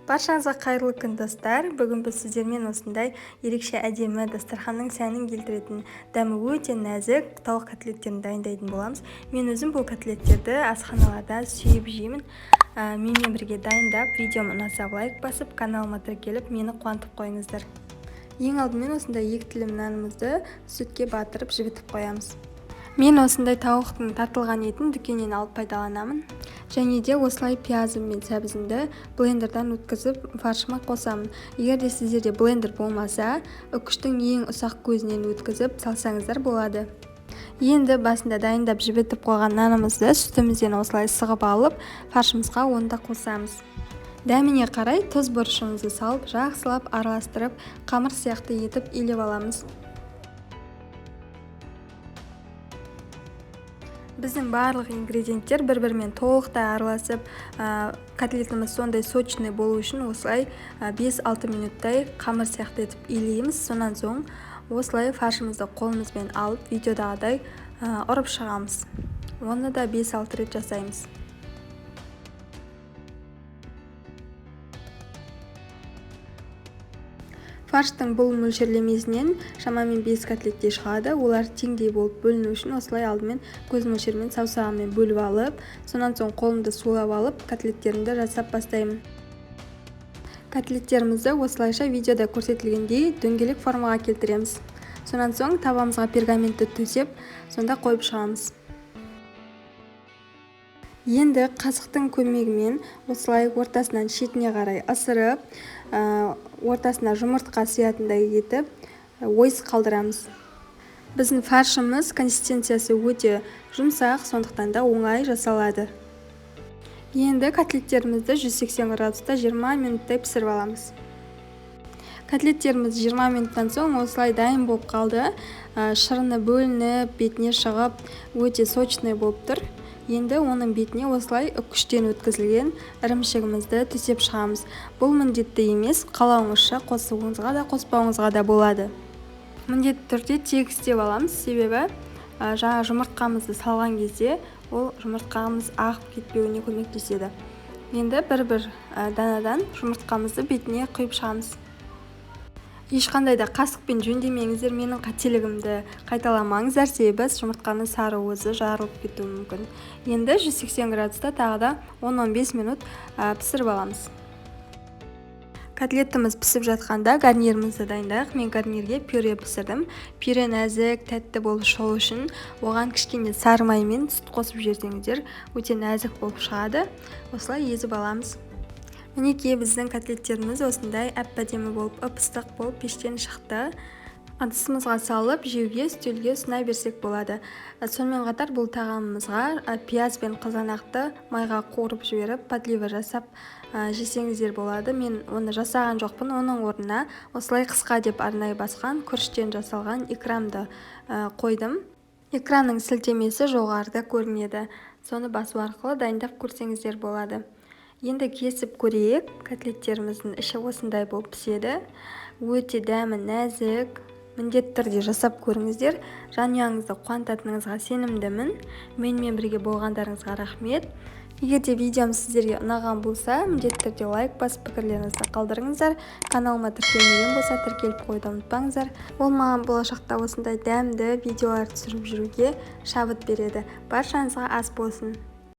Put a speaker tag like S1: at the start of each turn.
S1: Баршаңызға қайырлы күн достар. Бүгін біз сіздермен осындай ерекше әдемі дастарханның сәнін келтіретін дәмі өте нәзік тауық котлеттерін дайындайтын боламыз. Мен өзім бұл котлеттерді асханаларда сүйіп жеймін. Менімен бірге дайындап, видеом ұнаса лайк басып, каналыма тіркеліп, мені қуантып қойыңыздар. Ең алдымен осындай 2 тілім нанымызды сүтке батырып жібітіп қоямыз. Мен осындай тауықтың тартылған етін дүкеннен алып пайдаланамын. Және де осылай пиязым мен сәбізімді блендердан өткізіп фаршыма қосамын. Егер де сіздерде блендер болмаса, үкіштің ең ұсақ көзінен өткізіп салсаңыздар болады. Енді басында дайындап жібітіп қойған нанымызды сүтімізден осылай сығып алып, фаршымызға онда қосамыз. Дәміне қарай тұз бұрышымызды салып, жақсылап араластырып, қамыр сияқты етіп илеп аламыз. Біздің барлық ингредиенттер бір-бірімен толықтай араласып, котлетіміз сондай сочный болу үшін осылай 5-6 минуттай қамыр сияқты етіп илейміз. Сонан соң осылай фаршымызды қолымызбен алып, видеодағыдай ұрып шығамыз. Оны да 5-6 рет жасаймыз. Фарштың бұл мөлшерлемесінен шамамен 5 котлеттей шығады. Олар теңдей болып бөліну үшін осылай алдымен көз мөлшермен саусағыммен бөліп алып, сонан соң қолымды сулап алып, котлеттерімді жасап бастаймын. Котлеттерімізді осылайша видеода көрсетілгендей дөңгелек формаға келтіреміз. Сонан соң табамызға пергаментті төсеп, сонда қойып шығамыз. Енді қасықтың көмегімен осылай ортасынан шетіне қарай ысырып, ортасына жұмыртқа сиятындай етіп, ойыс қалдырамыз. Біздің фаршымыз консистенциясы өте жұмсақ, сондықтан да оңай жасалады. Енді котлеттерімізді 180 градуста 20 минуттай пісіріп аламыз. Котлеттеріміз 20 минуттан соң осылай дайын болып қалды. Шырыны бөлініп, бетіне шығып, өте сочный болып тұр. Енді оның бетіне осылай үкіштен өткізілген ірімшігімізді төсеп шығамыз. Бұл міндетті емес, қалауыңызша қосуыңызға да қоспауыңызға да болады. Міндетті түрде тегіс істеп аламыз, себебі жаңа жұмыртқамызды салған кезде ол жұмыртқамыз ағып кетпеуіне көмектеседі. Енді бір-бір данадан жұмыртқамызды бетіне құйып шығамыз. Ешқандай да қасықпен жөндемеңіздер, менің қателігімді қайталамаңыздар, себебі жұмыртқаның сары уызы жарылып кетуі мүмкін. Енді 180 градуста тағы да 10-15 минут пісіріп аламыз. Котлетіміз пісіп жатқанда гарнирімізді дайындайық. Мен гарнирге пюре пісірдім. Пюре нәзік, тәтті болып шығу үшін оған кішкене сары май мен сүт қосып жіберсеңіздер, өте нәзік болып шығады. Осылай езіп аламыз. Мінекей біздің котлеттеріміз осындай әп-әдемі болып, ып-ыстық болып пештен шықты. Ыдысымызға салып, жеуге үстелге ұсына берсек болады. Сонымен қатар бұл тағамымызға пияз бен қызанақты майға қуырып жіберіп, подлива жасап жесеңіздер болады. Мен оны жасаған жоқпын, оның орнына осылай қысқа деп арнайы басқан күріштен жасалған икрамды қойдым. Экранның сілтемесі жоғарыда көрінеді. Соны басу арқылы дайындап көрсеңіздер болады. Енді кесіп көрейік. Котлеттеріміздің іші осындай болып піседі. Өте дәмі нәзік. Міндетті түрде жасап көріңіздер. Жанұяңызды қуантатыныңызға сенімдімін. Менімен бірге болғандарыңызға рахмет. Егер де видеом сіздерге ұнаған болса, міндетті түрде лайк басып пікірлеріңізді қалдырыңыздар. Каналыма тіркелмеген болса, тіркеліп қойды ұмытпаңыздар. Ол маған болашақта осындай дәмді видеолар түсіріп жүруге шабыт береді. Баршаңызға ас болсын.